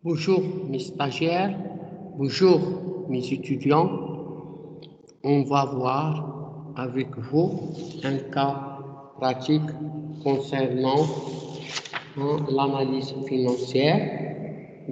Bonjour mes stagiaires, bonjour mes étudiants. On va voir avec vous un cas pratique concernant l'analyse financière.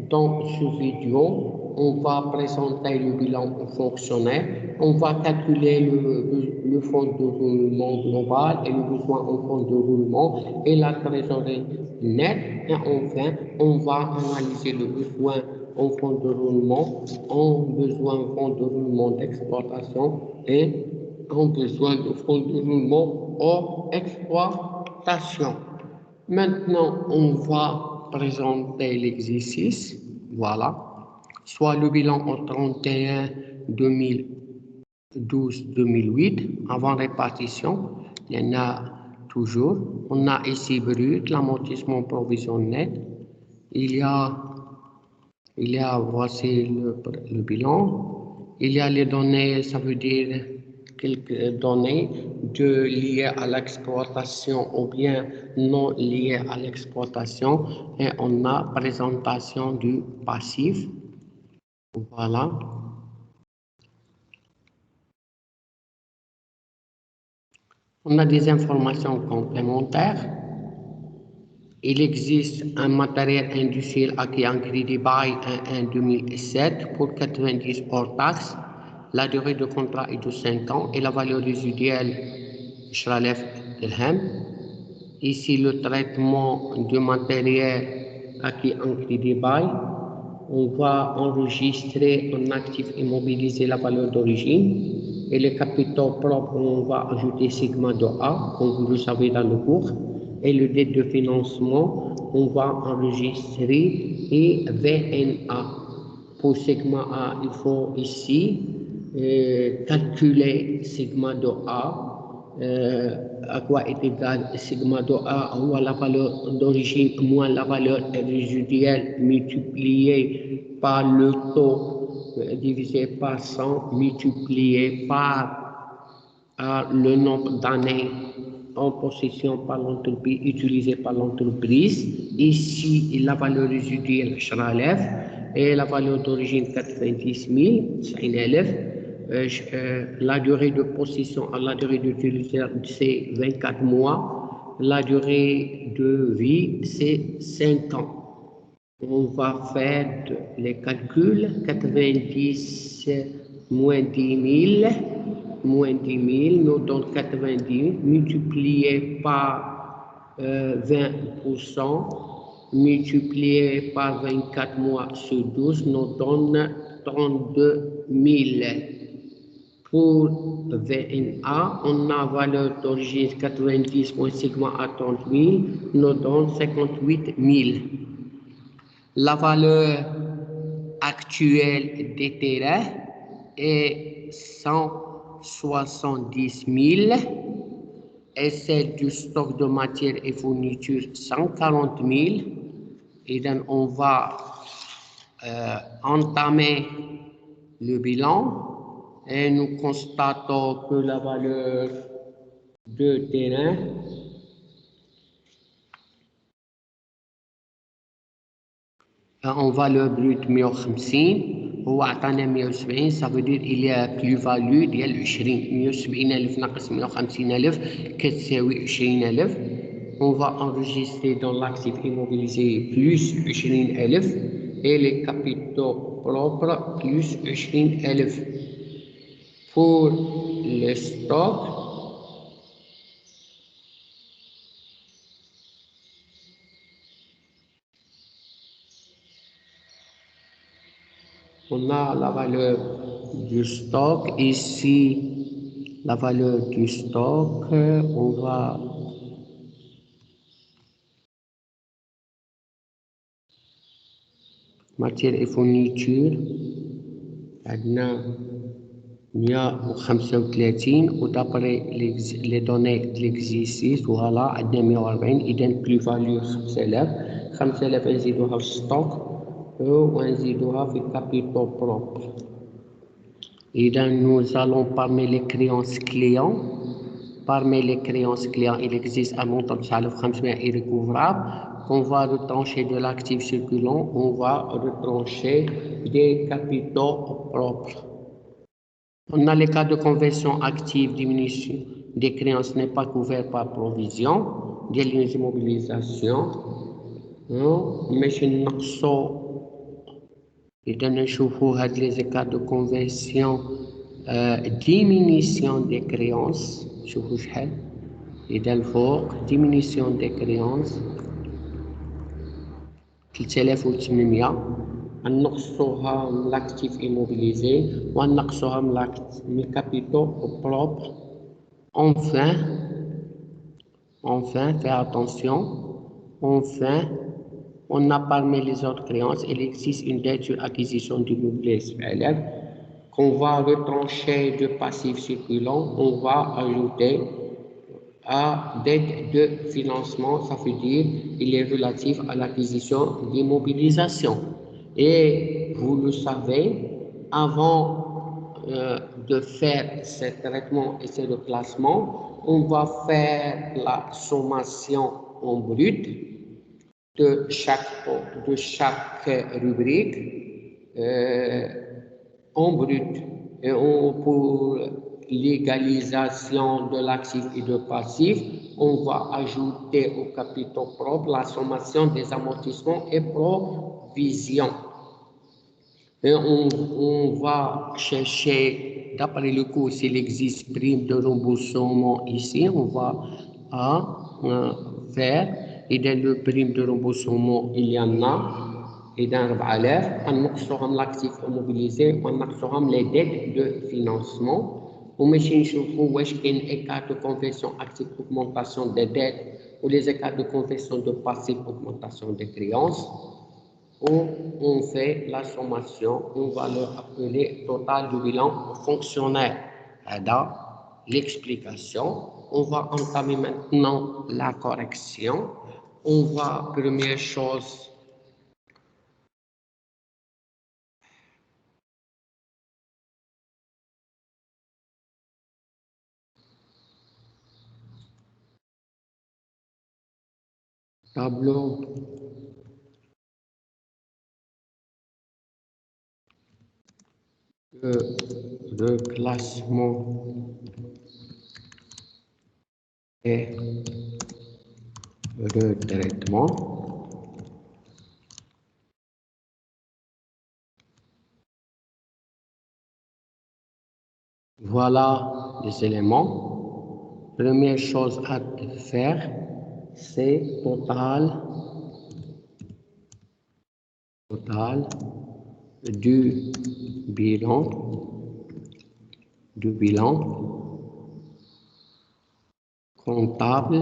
Dans cette vidéo, on va présenter le bilan fonctionnel, on va calculer le fonds de roulement global et le besoin en fonds de roulement et la trésorerie nette. Et enfin, on va analyser le besoin en fonds de roulement, en besoin en fonds de roulement d'exploitation et en besoin de fonds de roulement hors exploitation. Maintenant, on va présenter l'exercice, voilà, soit le bilan au 31 2012-2008, avant répartition, il y en a toujours. On a ici brut, l'amortissement provisionnel, il y a voici le bilan, il y a les données, ça veut dire quelques données liées à l'exploitation ou bien non liées à l'exploitation, et on a présentation du passif. Voilà. On a des informations complémentaires. Il existe un matériel industriel acquis en crédit bail en 2007 pour 90 hors taxes. La durée de contrat est de 5 ans et la valeur résiduelle 10,000 dirhams. Ici, le traitement du matériel acquis en crédit bail. On va enregistrer en actif immobilisé la valeur d'origine. Et les capitaux propres, on va ajouter sigma de A, comme vous le savez dans le cours. Et le dette de financement, on va enregistrer et VNA. Pour sigma A, il faut ici calculer sigma de A. À quoi est égal sigma de A ou à la valeur d'origine moins la valeur résiduelle multipliée par le taux divisé par 100 multiplié par le nombre d'années en possession par l'entreprise, utilisée par l'entreprise. Ici, la valeur résiduelle 10,000 et la valeur d'origine 90 000, la durée de possession à la durée d'utilisation, c'est 24 mois. La durée de vie, c'est 5 ans. On va faire les calculs. 90 moins 10 000 nous donne 90 000 multiplié par 20%, multiplié par 24 mois sur 12 nous donne 32 000. Pour VNA, on a valeur d'origine 90 moins sigma à 30 000 nous donne 58 000. La valeur actuelle des terrains est 170 000 et celle du stock de matières et fournitures 140 000. Et donc on va entamer le bilan et nous constatons que la valeur de terrain en valeur brute 150 هو عطانا 170 ça veut dire il y a plus-value ديال 20 170,000 ناقص 150,000 كتساوي 20,000. On va enregistrer dans l'actif immobilisé plus 20,000 et les capitaux propres plus 20,000. Pour le stock, on a la valeur du stock. Ici, la valeur du stock, on va matière et fourniture, عندنا 135 ودابري les données de l'exercice voilà عندنا 140 إذا بلو فاليو 5000 نزيدوها في الستوك ونزيدوها في الكابيتال بروبر. إذا nous allons parmi les créances clients parmi les créances clients, il existe un montant de 9500 irrécouvrable qu'on va retrancher de l'actif circulant, on va retrancher des capitaux propres. On a les cas de conversion active, diminution des créances n'est pas couvert par provision, des lignes d'immobilisation. ماشي نقصوا إذا نشوفوا هاد les écarts de conversion diminution des créances شوفوا شحال إذا الفوق diminution des créances 3800 نقصوها من l'actif immobilisé ونقصوها من capitaux propres. Enfin, fais attention, enfin, on a parmi les autres créances, il existe une dette sur acquisition d'immobilier qu'on va retrancher de passifs circulants, on va ajouter à dette de financement, ça veut dire il est relatif à l'acquisition d'immobilisation. Et vous le savez, avant de faire ce traitement et ce reclassement, on va faire la sommation en brut de chaque rubrique en brut. Et pour l'égalisation de l'actif et de passif, on va ajouter au capitaux propre la sommation des amortissements et provisions. Et on va chercher, d'après le cours, s'il existe prime de remboursement ici, on va faire, et dans le prime de remboursement, il y en a, et dans 4000, on l'actif immobilisé, on les dettes de financement. On va نشوفوا واش كاين écart de conversion active augmentation des dettes ou les écarts de conversion de passif augmentation des créances. Où on fait la sommation, on va le appeler total du bilan fonctionnaire. Dans l'explication, on va entamer maintenant la correction. On va, première chose, tableau de classement et de traitement. Voilà les éléments. Première chose à faire, c'est total du bilan comptable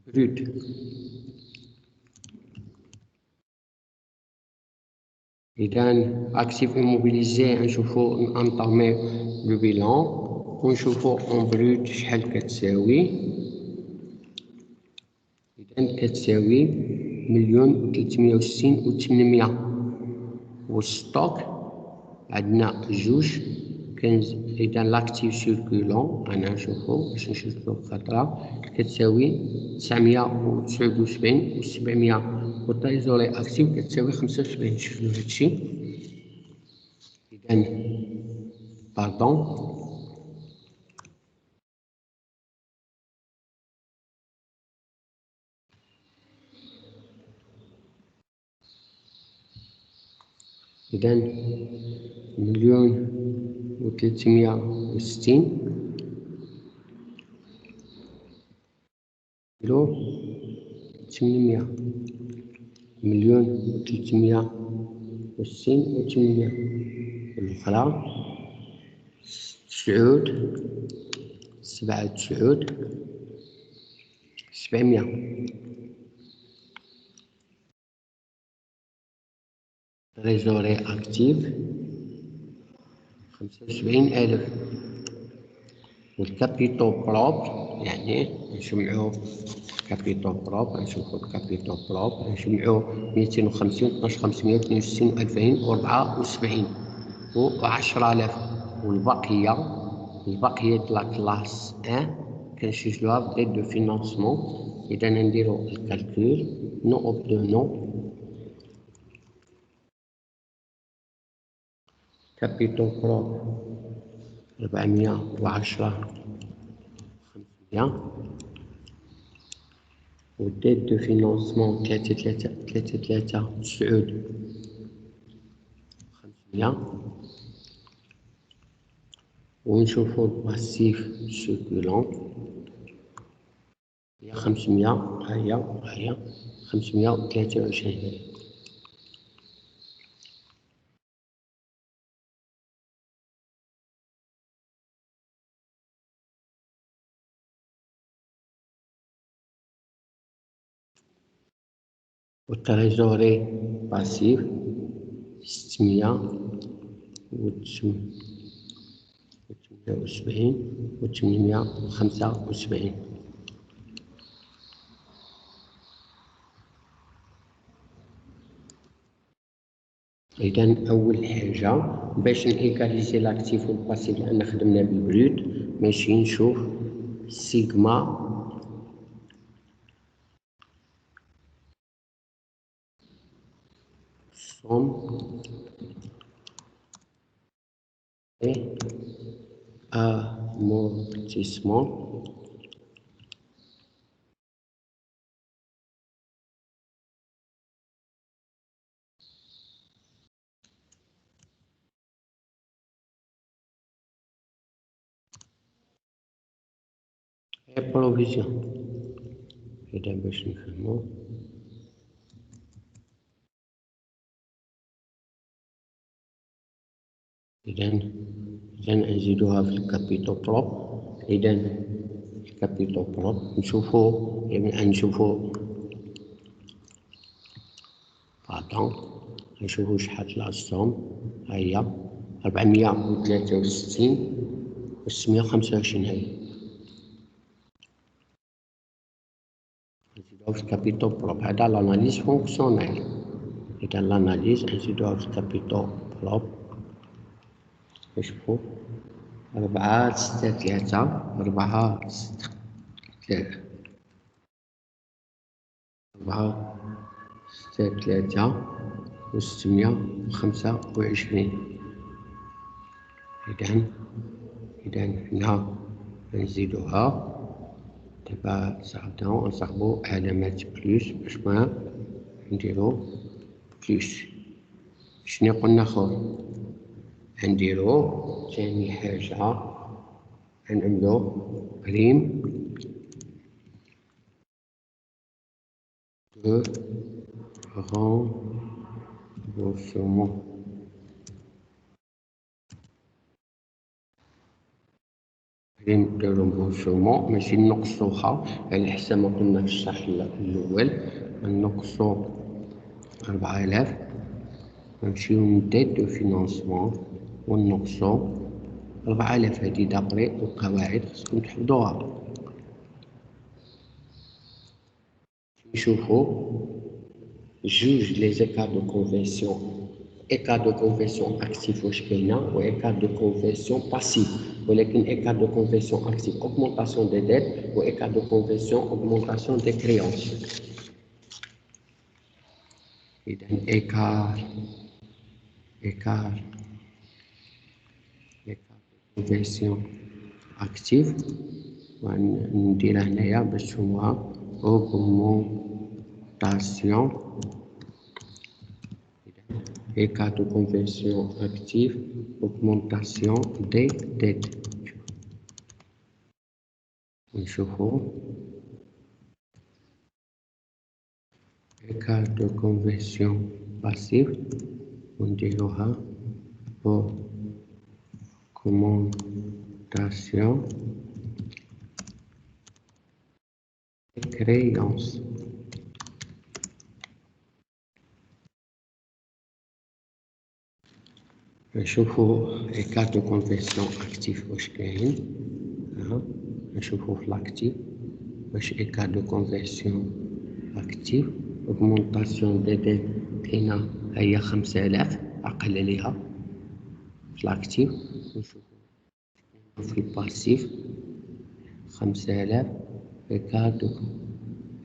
brut. إذا actif immobilisé نشوفوا entamer le bilan ونشوفوا en brut شحال كتساوي. إذا كتساوي 1,360,800 والستوك عندنا جوج إذا لاكتيف سيركولون أنا نشوفو باش نشوفو بخطرة كتساوي 979 و 700 والتريزوري أكتيف كتساوي 75. شوفو هادشي إذا باردون إذا 1,360 كيلو 800 1,360 و 800 الأخرى 700 تريزوري أكتيف 75,000 والكابيتو بروبر يعني نجمعو كابيتو بروبر نشوفو الكابيتو بروبر نجمعو 250 12562 2074 و 10,000 والبقية د لا كلاس 1 كنسجلوها بديت دو فينانسمون. إذا نديرو الكالكول نو أوبدونو كابيتو بروب 410 وديت دو فينانسمون 500 ونشوفو الباسيف سيركولون هي 500 هي 523. والتريزوري باسيف 678 و 875. إذا أول حاجة باش نإيكاليزي لاكتيف والباسيف لأن خدمنا بالبروت ماشي نشوف سيغما somme et amortissement et provision. إذا باش نفهمو إذا نزيدوها في الكابيتو بروب. إذا الكابيتو بروب نشوفو نشوفو شحال لا الصوم هي 463 و 625 هي نزيدوها في الكابيتو بروب. هذا لاناليز فونكسيونيل. إذا لاناليز نزيدوها في الكابيتو بروب. نشوفو 463 و 625. إذا هنا نزيدوها. دابا صعدنا ونصاحبو علامات بلوس باش ما نديرو بلوس. شنو قلنا خويا؟ نديرو ثاني حاجة نعملو بريم دو رامبورسمون. بريم دو رامبورسمون ماشي نقصوها على حسب ما قلنا في الشرح الأول. نقصو 4000 نمشيو نديت دو فينانسمون ونقصو 4000. هادي دابري القواعد خصكم تحفظوها. نشوفو جوج لي زيكار دو كونفيرسيون، إيكار دو كونفيرسيون أكتيف واش كاينة و إيكار دو كونفيرسيون باسيف. ولكن إيكار دو كونفيرسيون أكتيف أوغمونطاسيون دي ديت و إيكار دو كونفيرسيون أوغمونطاسيون دي كريونس. إذا إيكار كونفيرسيون أكتيف ونديرها هنايا باش تشوفوها أوغمونطاسيون. Écart de conversion active, augmentation des dettes. نشوفو écart de conversion passive ونديروها augmentation des créances. نشوفو إيكار دو كونفيرسيون أكتيف واش كاين. نشوفو في لاكتيف واش إيكار دو كونفيرسيون أكتيف أوغمونطاسيون دي ديت كاينة هي 5000 أقل عليها في لاكتيف. نشوفو في الباسيف 5000 إيكار دو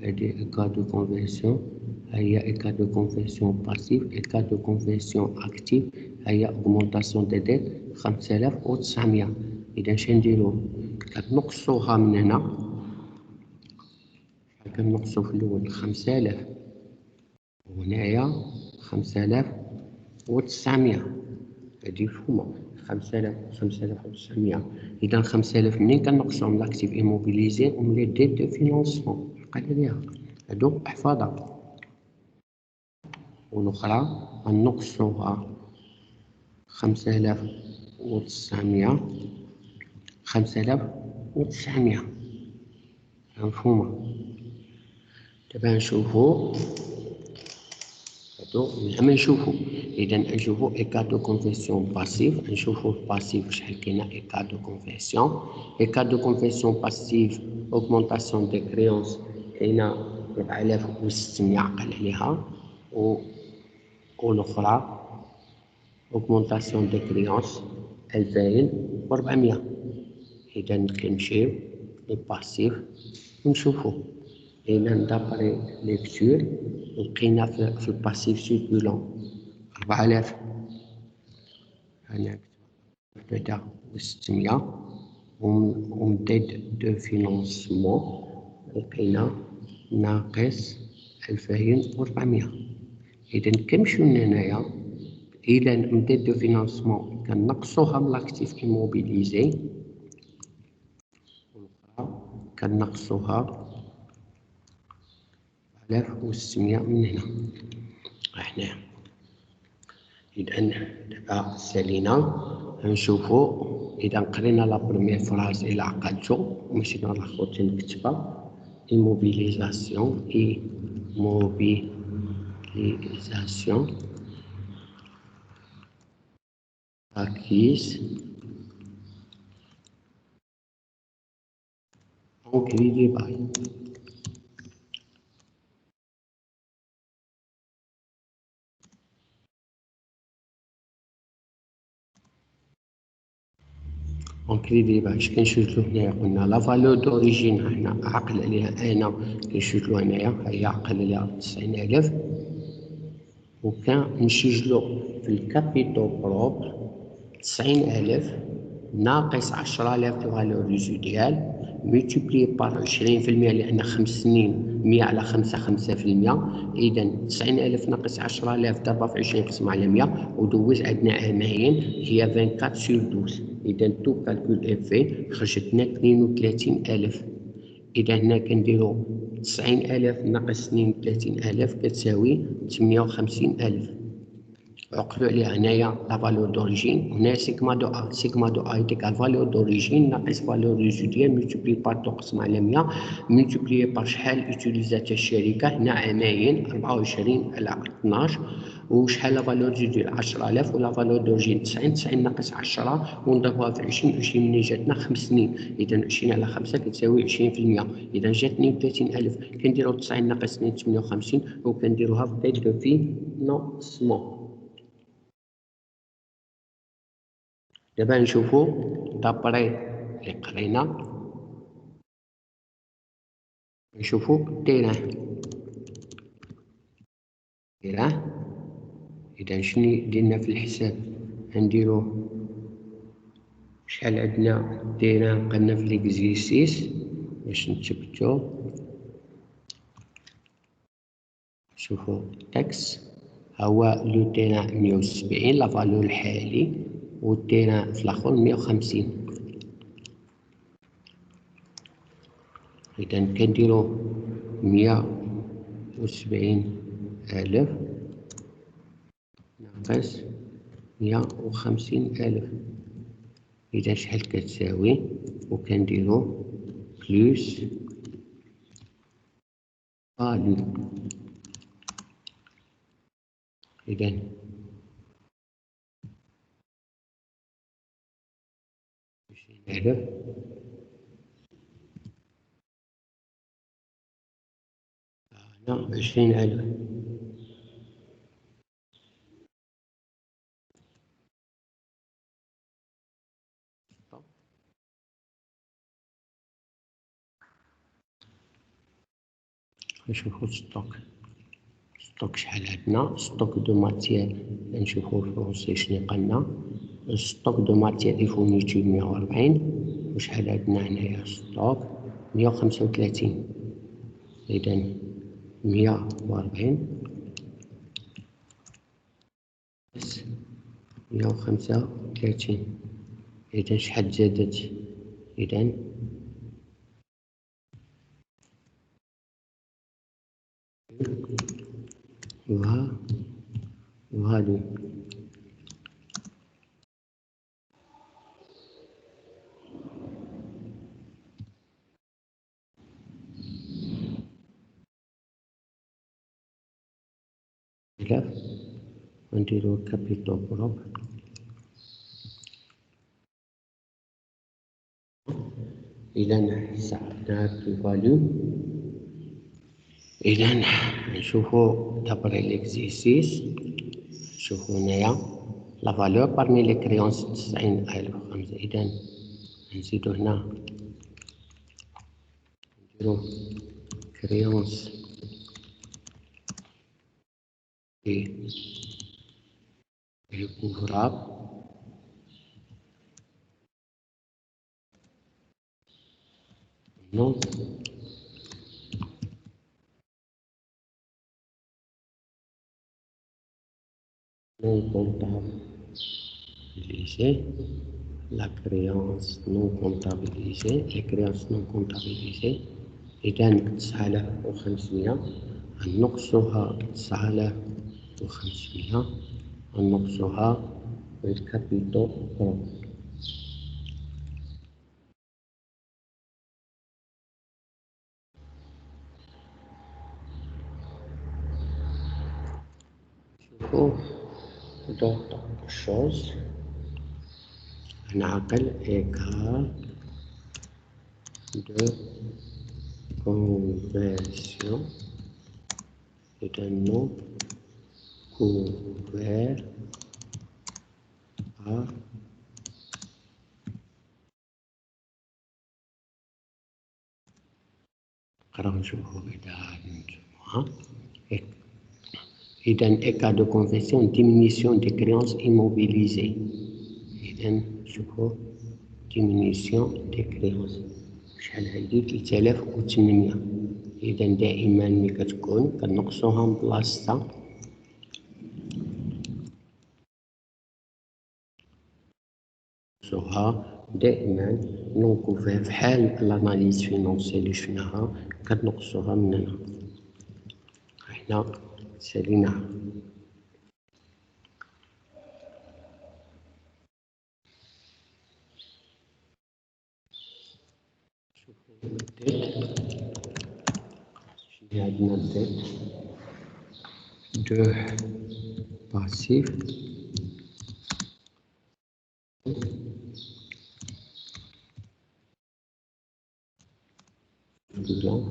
هادي إيكار دو كونفيرسيون، هي إيكار دو كونفيرسيون باسيف، إيكار دو كونفيرسيون أكتيف، هي أوغمونطاسيون دي ديت 5900. إذا شنديرو كنقصوها من هنا، كنقصو في الأول 5000 وهنايا 5900. هادي مفهومة 5900. إذا 5000 منين كنقصوهم لاكتيف إيموبيليزي ومن لي ديت دو فينونسمون عقل عليها، هادو احفظها. والأخرى غنقصوها 5900 5900 مفهومة. دابا نشوفو هادو زعما نشوفو، إذا نشوفو إيكار دو كونفيرسيون باسيف، نشوفو الباسيف شحال كاينة إيكار دو كونفيرسيون. إيكار دو كونفيرسيون باسيف أوغمونطاسيون دي كريونس كاينة 4600 عقل عليها، والأخرى أوغمونطاسيون دي كريونس 2400. إذا كنمشيو للباسيف ونشوفو. إذا دابري ليكتور لقينا في الباسيف سيركولون 4000، هنا 3600 ومن ديت دو فينونسمون لقينا ناقص 2400. إذا كنمشيو لهنايا، إذا من ديت دو فينونسمون كنقصوها من لاكتيف إيموبيليزي، والأخرى كنقصوها 1600 من هنا. هنا إذا دابا سالينا نشوفو. إذا قرينا لا بروميير فراز إلا عقلتو ماشي نلخبطو تنكتبها، إيموبيليزاسيون acquise en crédit bail. en crédit bail اش كنشوفو هنايا؟ قلنا لا فالور دوريجين هنا عقل عليها أنا، كنشوفو هنايا هي عقل عليها 90000، وكنسجلو في الكابيتو بروبر 90000 ناقص 10000 الفالور ريزيديال ملتيبلي بار 20% لأن 5 سنين 100 على 5 5%. إذا 90000 ناقص 10000 ضربها في 20 قسمة على 100 ودوز عندنا عامين هي 24 سور 12. إذا تو كالكول إفي خرجت لنا 32000. إذا هنا كنديرو 90000 ناقص 32000 كتساوي 550000. عقلوا عليها هنايا لا فالور دوريجين، هنا سيغما دو ا، سيغما دو ا يديك فالور دوريجين ناقص فالور ريزيديال ملتيبلي بار تقسم على 100 ملتيبلي بار شحال اوتيليزاتها الشركة. هنا عامين 24 على 12 وشحال لا فالور ريزيديال 10000 ولا فالور دوريجين 90 ناقص 10 ونضربوها في 20 منين جاتنا 5 سنين. إذا 20 على 5 كتساوي 20%. إذا جات 32000 كنديرو 90 ناقص 2 58 وكنديروها في ديت دو فينونسمون. دابا نشوفو دابري لي قرينا نشوفو التيران. إذا شني درنا في الحساب؟ غنديرو شحال عندنا التيران قلنا في ليكزيرسيس باش نثبتو. شوفو تاكس هو لو تيران 170 لا فالور الحالي والتيران في الآخر 150. إذا كنديرو 170,000 ناقص 150,000. إذا شحال كتساوي؟ وكنديرو بلوس فالو. إذا 20,000 هنا 20,000. نشوفو ستوك شحال عندنا. ستوك دو ماتيير نشوفو الفرونسي شنو قالنا. ستوك دو ماتيير ديفونيتيف 140 وشحال عندنا هنايا ستوك 135. إذا 140 بس 135. إذا شحال زادت؟ إذا وهادو ونديرو كابيتال بروك. إذا حسبنا بلو فاليو. إذا نشوفو دابري ليكزيسيس. نشوفو هنايا لا فالور بارمي لي كريونس 90,005. إذا نزيدو هنا نديرو كريونس الكوفراب نون comptabilisé, la créance non comptabilisée, les créances non comptabilisées. إذا 9500 نقصها 9500 نقصها بالكابيتال بروك. شوفوا d'autres choses. نعقل égal de conversion. إذا non couvert par نقراو نشوفو إذا نجمعها. إذا état de conversion diminution des créances immobilisées. إذا نشوفو diminution des créances شحال هادي 3800. إذا دائما ملي كتكون كنقصوها من بلاصتها. دائما نون كوفير بحال لاناليز فينونسي اللي شفناها كنقصوها من هنا. حنا ساليناها. شنو عندنا الديت دو باسيف bilan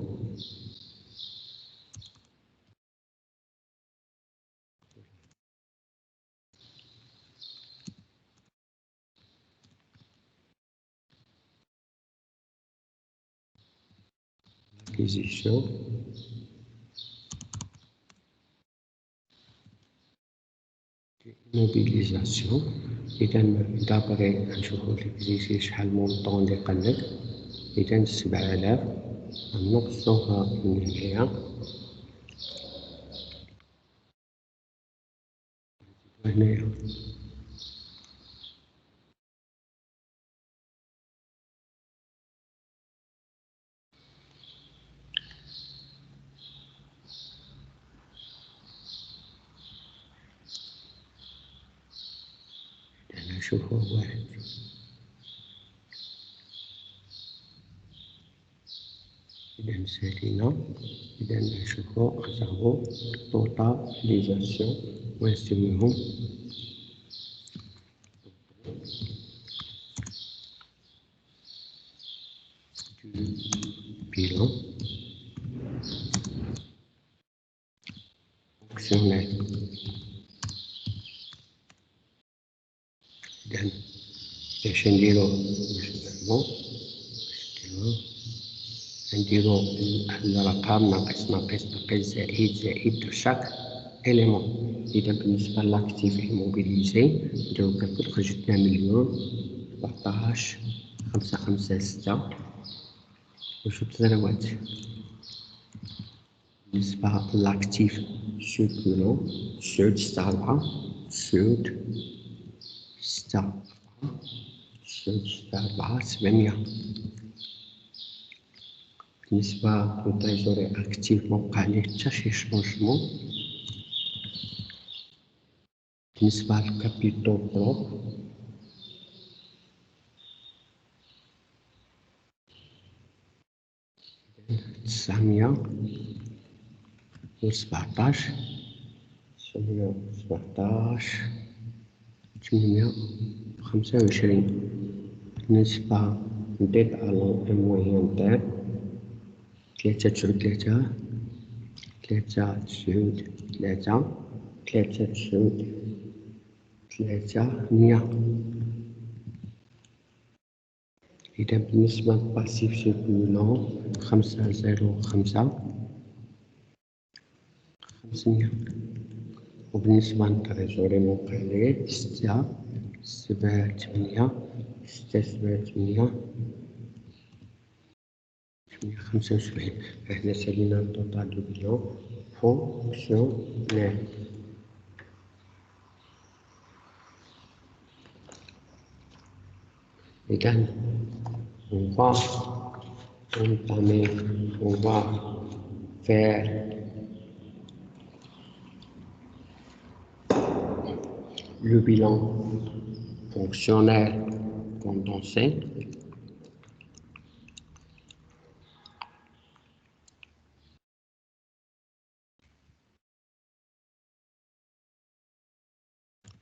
acquisition mobilisation. إذا دابري نشوفو ليكزيسيس شحال مونطون اللي قالك. إذا 7000 نقصوها من هنايا هنايا نشوفو واحد. إذا سالينا. إذا نشوفو نحسبو توتاليزاسيون ونسميهم bilan fonctionnel. إذا باش نديرو نديرو الرقم ناقص ناقص ناقص زائد زائد شاك إليمون. إذا بالنسبة لاكتيف إيموبيليزي نديرو كالكول خرج 2,000,000 556 وجوج زروات. بالنسبة لاكتيف سيركولون 9 6 4 9 6 4 700. بالنسبة للتريزوري أكتيف موقع عليه حتى شي شونجمون. بالنسبة للكابيتو بروب 917 825. بالنسبة لديت ألون موين تاع 393 393 393 100. إذا بالنسبة للباسيف سيركولون 505 500. وبالنسبة للتريزوري موقع ليه 6 7 8 6 7 8 875. هنا سالينا التوتال دو بيلون فونكسيونيل. إذا on va entamer, on va faire le bilan fonctionnel condensé.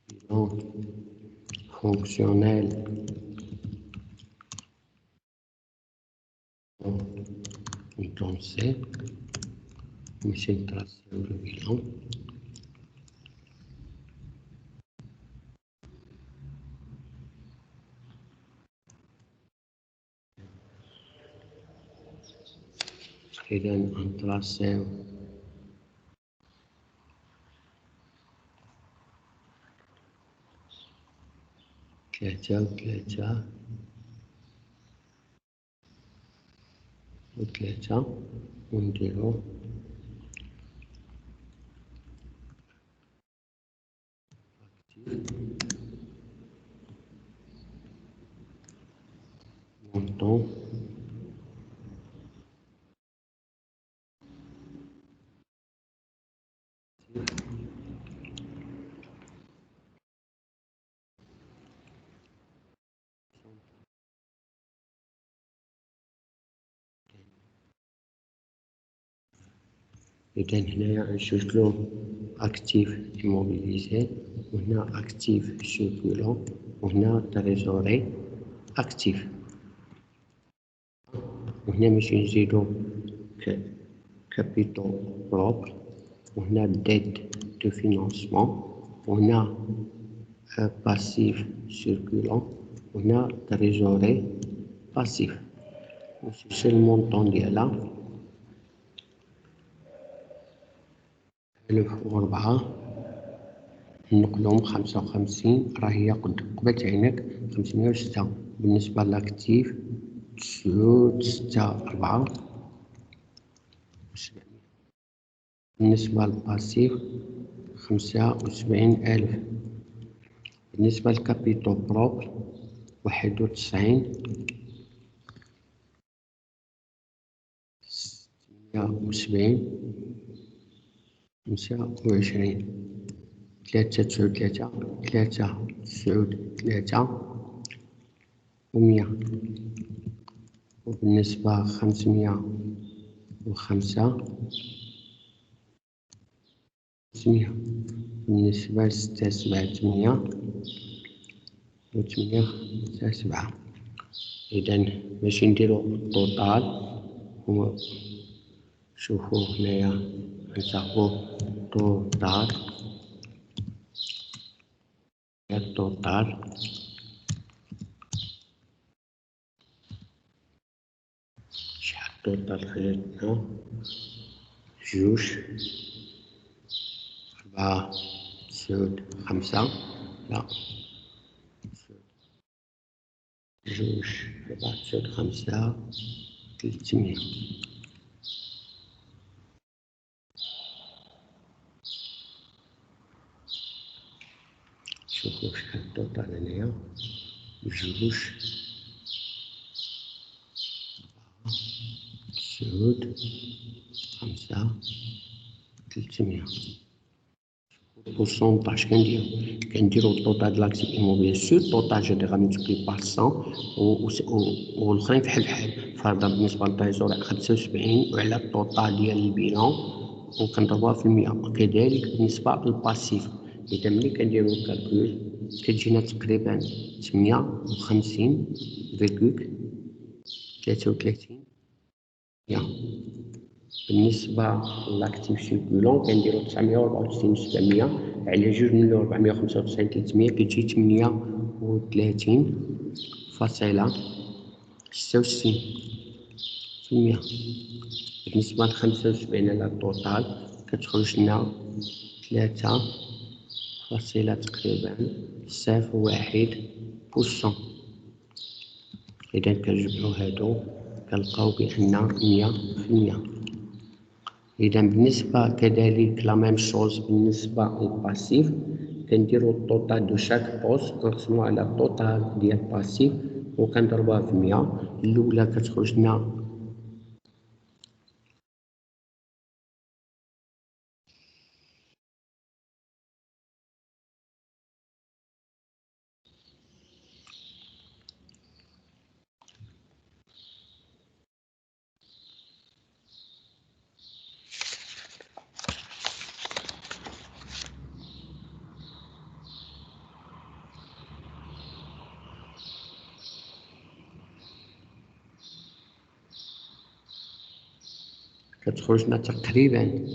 Bilan fonctionnel condensé. Mets une trace sur le bilan. إذا نتراسيو ثلاثة وثلاثة وثلاثة ونديرو مونطون إذا هنايا نشوفلو أكتيف إيموبيليزي وهنا أكتيف سيركولون وهنا تريزوري أكتيف. وهنا باش نزيدو كابيتو بروبر وهنا ديت دو فينانسمون وهنا باسيف سيركولون وهنا تريزوري باسيف. نشوف المونطون ديالها 1004 نقلهم 55 راهي قبل عينك 506. بالنسبة للاكتيف 964 700. بالنسبة للباسيف 75,000. بالنسبة للكابيتو بروبر 91 670 25 393 393 و100. وبالنسبة 505 500. بالنسبة لستة 7 8 و8 7. إذا باش نديرو التوتال هو شوفو هنايا نصاحبو توتال شحال توتال خلينا جوج 4 9 5 لا جوج 4 9 5 300. شوفو شحال التوتال هنايا جوج 9 5 300. البورسونتاج كنديرو التوتال د لاكتيف ايموبيل سور التوتال جينيرال ملتيبلي بار 100 والاخرين فحال فرضا بالنسبه للتريزور 75 وعلى التوتال ديال البيلون وكنضربوها في المية. كذلك بالنسبه للباسيف اذا ملي كنديرو الكالكول كتجينا تقريبا 58,33. بالنسبة للاكتيف سيركولون كنديرو 964,700 على 2,495,300 كتجي 38,66%. بالنسبة ل75 على التوتال كتخرج لنا 3 تقريبا 0,1%. إذا كنجمعو هادو كنلقاو بأن 100%. إذا بالنسبة كذلك لا ميم شوز بالنسبة للباسيف كنديرو التوتال دو شاك بوست كنقسمو على التوتال ديال الباسيف وكنضربوها في 100. الأولى كتخرج لنا تقريبا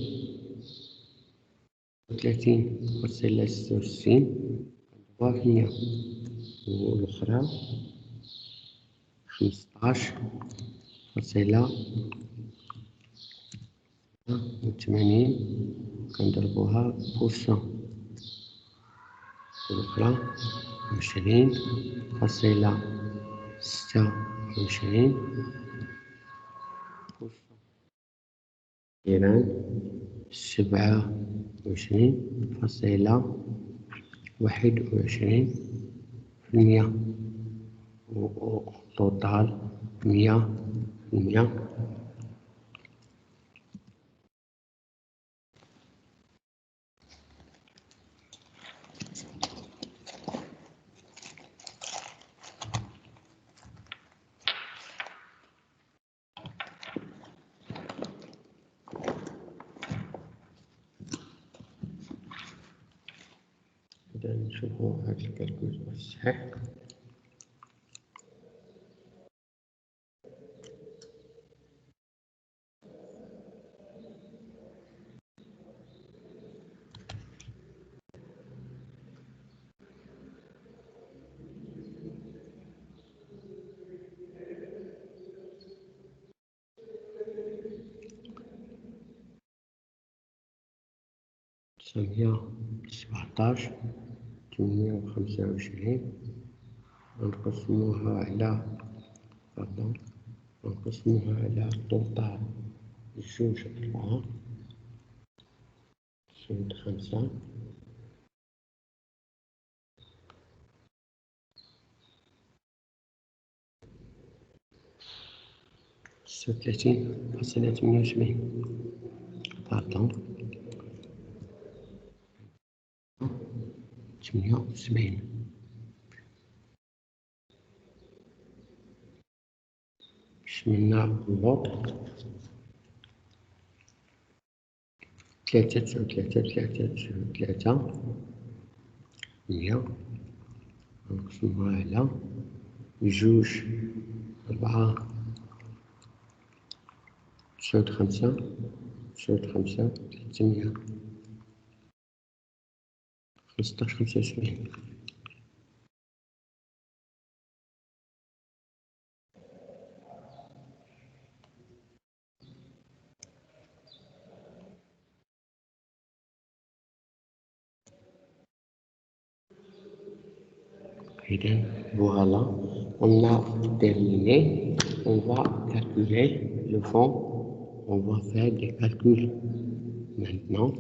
30,66 كنضربوها في 100 والأخرى 15,80 كنضربوها بورسون والأخرى 20,26 إذن 27,21% وتوتال 100%. إذا نشوفو هاد الكالكول واش صحيح. تسعمية 17 825 نقسموها على التوتال جوج 4 9 5 36,78 باردون 78. شملنا اللوط 3,9,3,3,3 100 نقسموها على جوج 4 9 5 300 15,75. إذن voilà, on a terminé. On va calculer le fond. On va faire des calculs maintenant.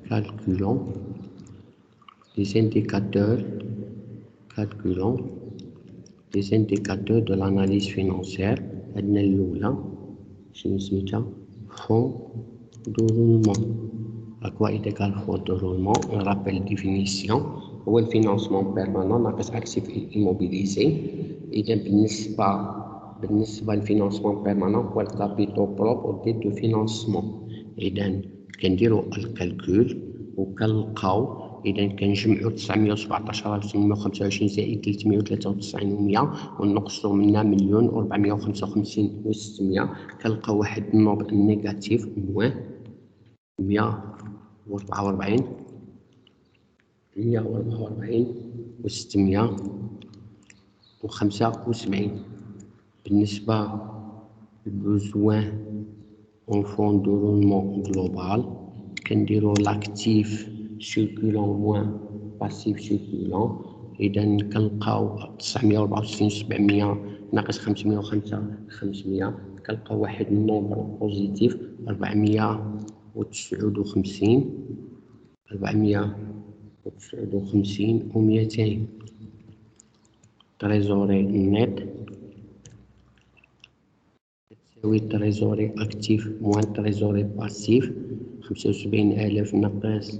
Calculons les indicateurs. Calculons les indicateurs de l'analyse financière. عندنا الأولى شنو سميتها fond de roulement. À quoi est égal fond de roulement? On rappelle définition. هو الفينانسمون بيرمانون ناقص اكتيف immobilisé. إذا بالنسبة للفينانسمون بيرمانون هو الكابيتال بروبر ديال دو فينانسمون. إذا كنديرو الكالكول وكنلقاو إذا كنجمعو 917,825 زائد 393 و100 ونقصو منها 1,455,600 كنلقاو واحد النوبر نيجاتيف موان 144 و675. بالنسبة للبوزوان اون فون دو رولمون جلوبال كنديرو لاكتيف سيركولون موان باسيف سيركولون. إذا كنلقاو 964,700 ناقص 505 500 كنلقاو واحد النومبر بوزيتيف 459 و200. تريزوري نت تساوي تريزوري اكتيف موان تريزوري باسيف 75,000 ناقص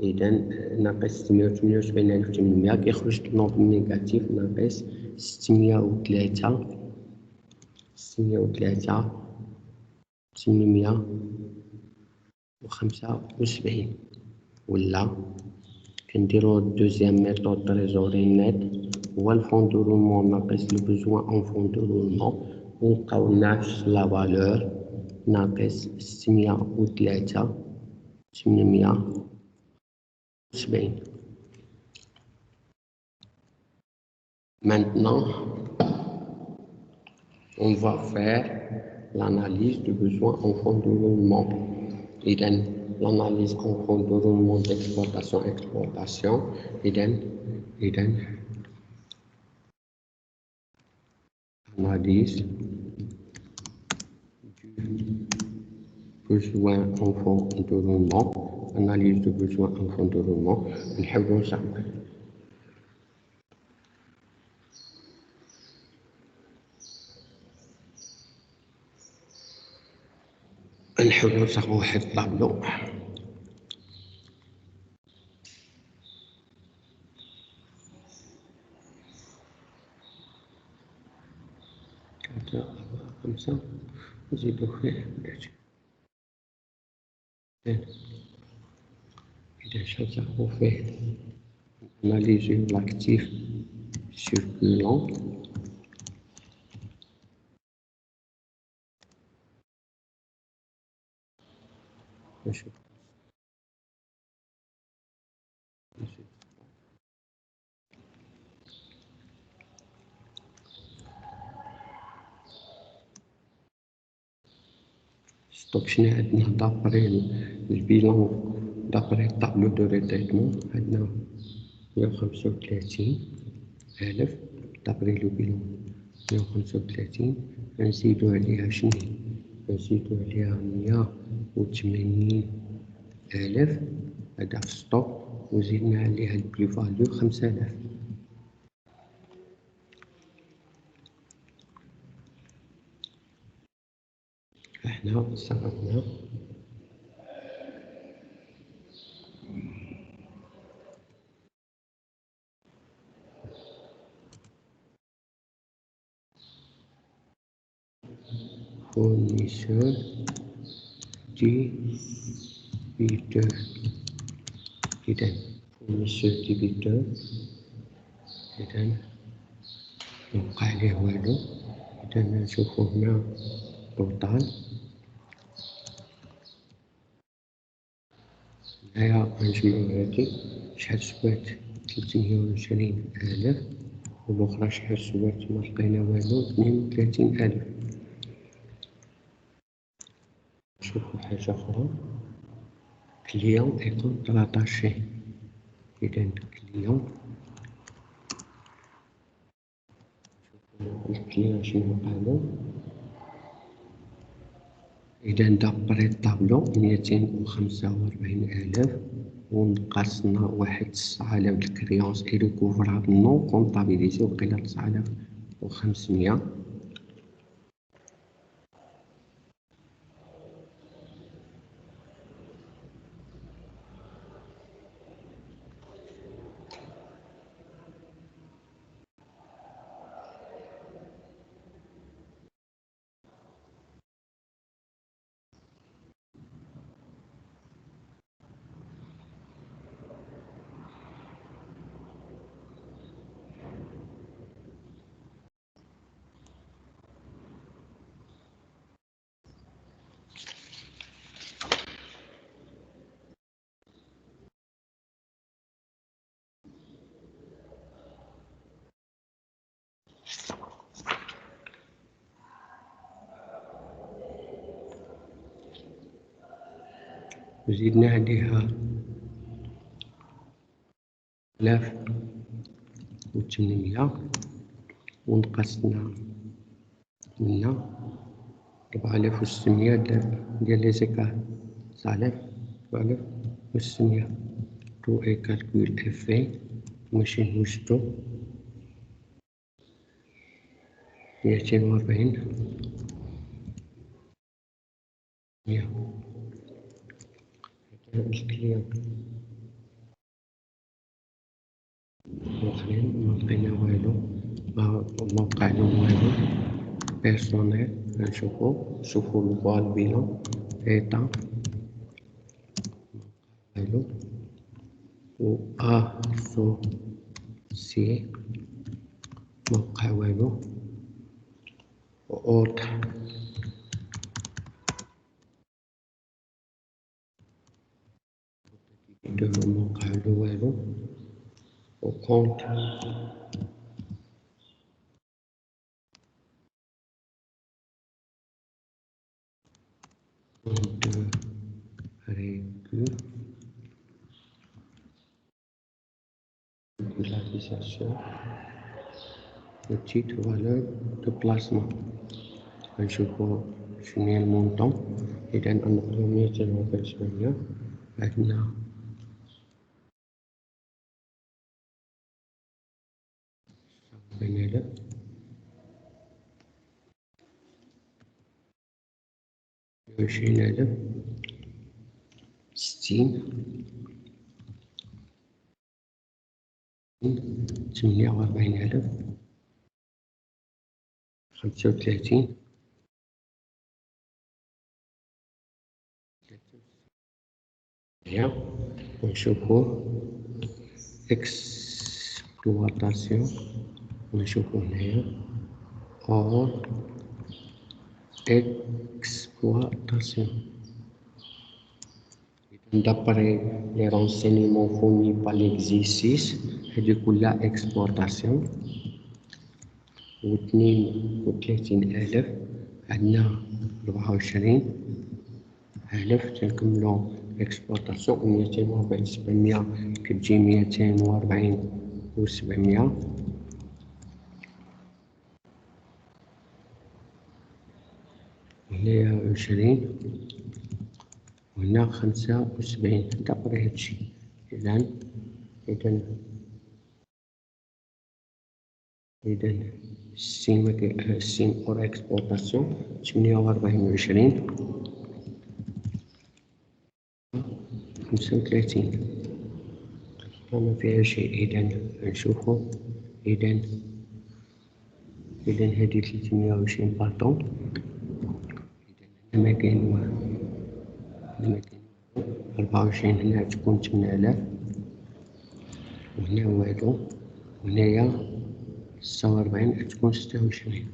إذا ناقص 678,800 كيخرج النومبر نيجاتيف ناقص 875 ولا كنديرو دوزيام ميثود تريزوري نت هو الفون دو رولمون ناقص لو بوزوان اون فون دو رولمون ونلقاو نفس لا فالور ناقص 870. Maintenant, on va faire l'analyse du besoin en fonds de roulement. L'analyse en fonds de roulement d'exploitation. Analyse du besoin en fonds de roulement. Analyse du besoin en fonds de roulement. نحاولوا نصاوبوا واحد الطابلو. خمسة نزيدو فيه بلاتي. إذا نصاوبو فيه ناليزيو لاكتيف سيركولون نشوف ستوك شنو عندنا دابري البيلون دابري الطابلو دو ريتريتمون عندنا 135,000 دابري لو بيلون 135 نزيدو عليها شنو نزيدو عليها 180,000 هذا في ستوك وزيدنا عليها البلو فاليو 5,000. احنا صرفنا fournisseur débiteur. إذا fournisseur débiteur إذا مبقى عليه والو. إذا نشوفو هنا توتال هنايا غنجمعو هادي شحال سوات 320,000 والأخرى شحال سوات ملقينا والو 32,000. نشوفو حاجة أخرى كليون يكون راتاشي إذا الكليون شنو قالو. إذا دابري الطابلو 245,000 ونقصنا واحد 9,000 الكريونس إي ريكوفرابل نو كونطابيليزي وقيلا 9,500. زدنا عليها 1,800 ونقصنا منها 4,600 ديال لي زيكار صالح 4,600 تو اي كالكول افي ماشي نوجدو 240 100 الكليون الآخرين ملقينا والو موقعنا والو بيرسونيل نشوفو الفوال بيلون إيطا والو و أسوسيي موقع والو و أوتر موقع والو و كونت régularisation le titre valeur de placement نشوفو شنو هي المونطون. إذا نقولو 248 عندنا 40,000 20,000 60 48,000 35 ونشوفو اكسبلواتاسيون ونشوفو هنايا اور اكسبلواتاسيون. d'après les renseignements fournis par l'exercice هادي كلها اكسبلواتاسيون. و 32,000 عندنا 24,000 تنكملو اكسبلواتاسيون و 247 كتجي 240,700 هنايا 20 وهنا 75 دابري هادشي. إذا السيم اور اكسبلوطاسيون 48 35 ما فيها شيء. إذا نشوفو إذا هادي 320 باطون هنا مكاين والو 24 هنا تكون 8,000 وهنا والو وهنايا 46 تكون 26.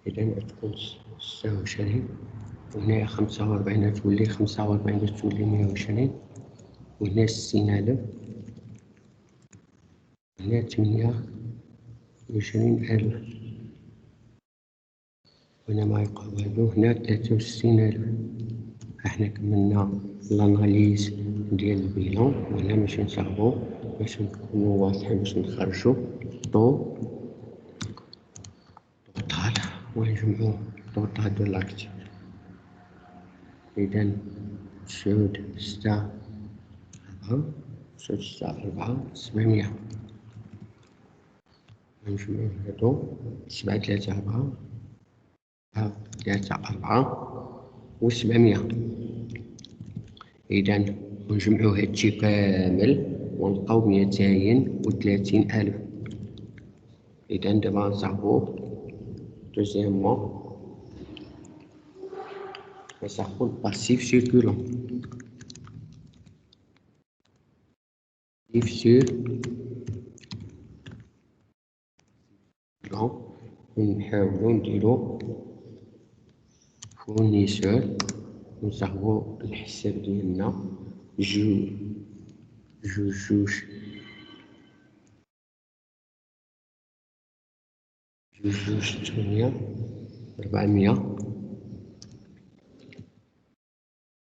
إذا تكون 26 وهنايا 45 تولي 45 تولي 120 وهنا 60,000 هنا 28,000 وهنا ما يبقى والو هنا 63,000. احنا كملنا لاناليز ديال البيلون وهنا باش نصاوبو باش نكونو واضحين باش نخرجو طو توتال ونجمعو توتال دو لاكتيف. إذا سود 6 4 سود 6 4 700 نجمعو هادو 7 3 4 3 4 و700. إذا نجمعو هادشي كامل ونلقاو 230,000. إذا دابا نصاحبو دوزيامون نصاحبو الباسيف سيركولون. باسيف سيركولون ونحاولو نديرو فورنيسور ونصاحبو الحساب ديالنا جوج 800 400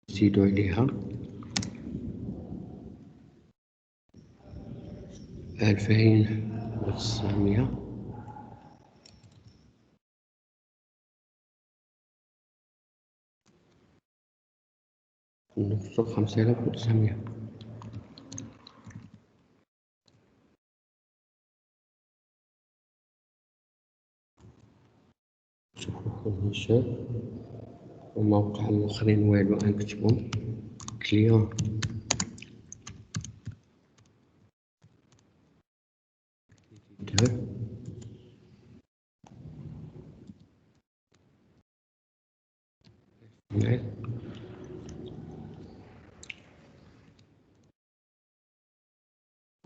نزيدو عليها 2900 نقصو 5900. نشوفو فورنيسور والموقع الآخرين والو غنكتبهم كليون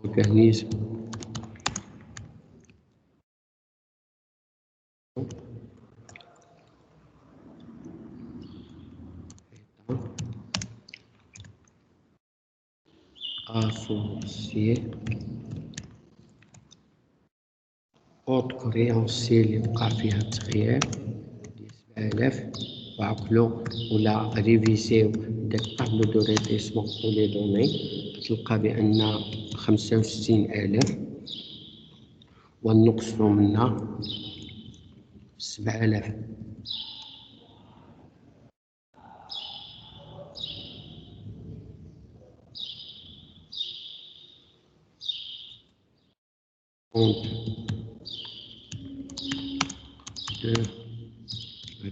organisme associé haute créancier اللي وقع فيها التغيير ديال 7000 وعقلو ولا ريفيزيو داك الطابلو دو ريتيسمون ولي دوني تلقى بأن 65,000 ونقصو منها 7000. compte de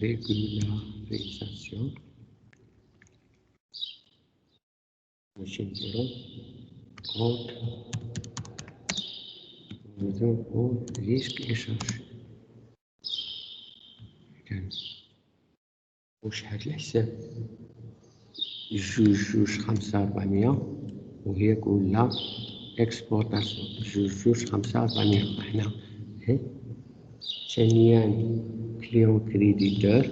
régularisation ماشي نديرو compte au risque échange. كان وشحال الحساب 2,5,400 وهي كلها اكسبورتاسيون 2,5,400. حنا ثانيا كليون كريديتور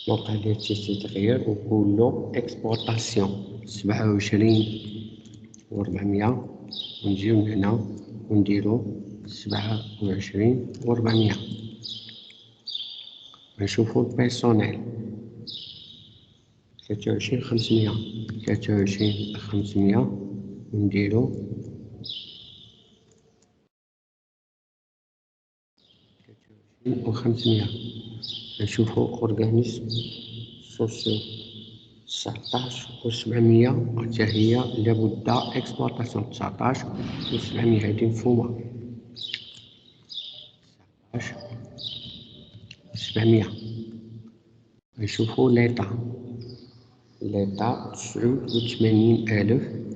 موقع ديال التغيير وكلو اكسبورتاسيون 27,400 ونجيو هنا ونديرو 27,400. نشوفو البيرسونيل 23,500 ونديرو 23,500. نشوفو اورغانيزم سوسيو 19,700 حتى هي لابد اكسبورتاسيون 19,700 هادي مفهومة 19,700. نشوفو ليطا 89,000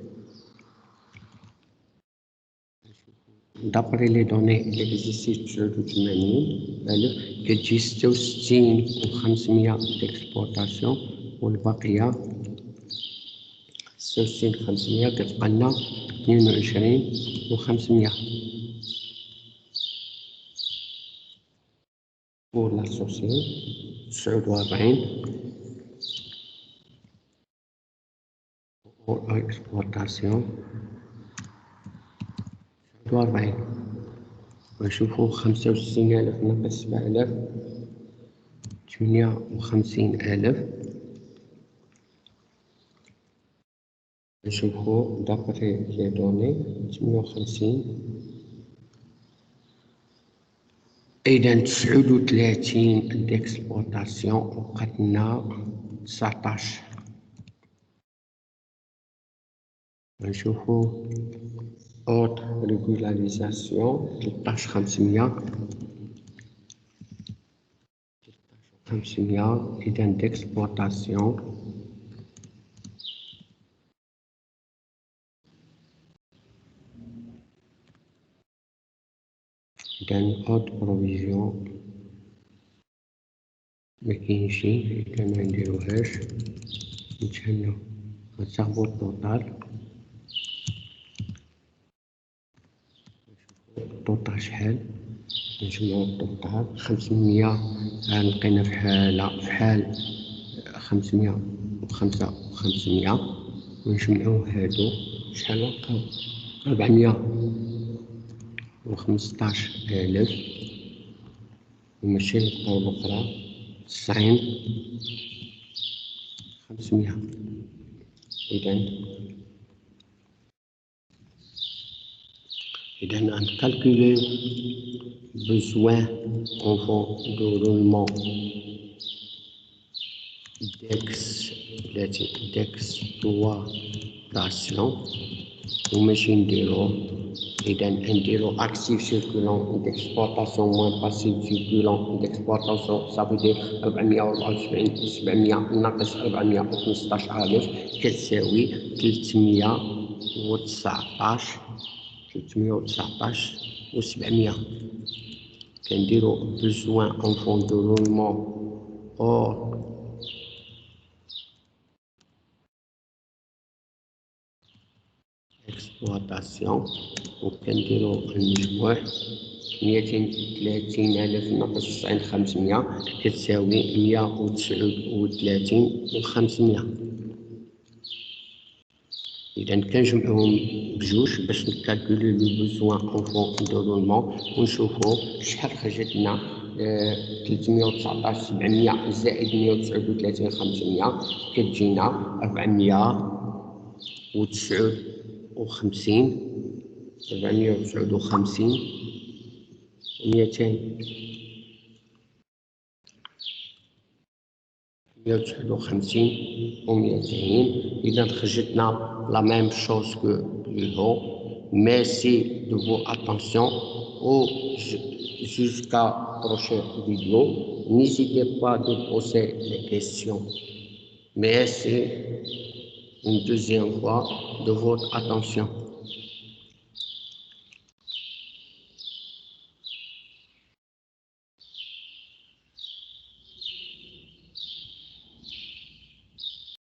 دابري لي دوني اللي كيزيستي 89,000 كتجي 66,500 ديكسبورتاسيون والباقية 66,500 كتبقى لنا 22,500 pour l'associé 49 pour l'exploitation 49. ونشوفو 65,000 ناقص 7,000 58,000 نشوفو d'après les données 58. إذا 39 d'exploitation وقتنا 19. نشوفو autre régularisation 13500. إذا d'exploitation إذا haute provision مكاينش إذا منديروهاش نتهناو غنصاحبو الطوطال شحال نجمعو الطوطال 500 لقينا فحال 555 ونجمعو هادو شحال لقاو 415,000 وماشي نلقاو الأخرى 90,500. إذا نكالكولي besoin en fond de roulement d'exploitation وماشي نديرو إذا نديرو actif circulant d'exploitation moins passif circulant d'exploitation ça veut dire 474 ناقص 415,000 كتساوي 319,700. كنديرو besoin en fond de roulement hors exploitation وكنديرو المجموع 230,000 ناقص 90,500 كتساوي 139,500. إذا كنجمعوهم بجوج باش نكالكولي لو بوزوان اون فون دو رولمون ونشوفو شحال خرجت لنا 319,700 زائد 139,500 كتجينا 459 و200. إذا خرجتنا la même chose que plus haut. Merci de votre attention jusqu'à prochaine vidéo. N'hésitez pas de poser des questions. Merci une deuxième fois de votre attention.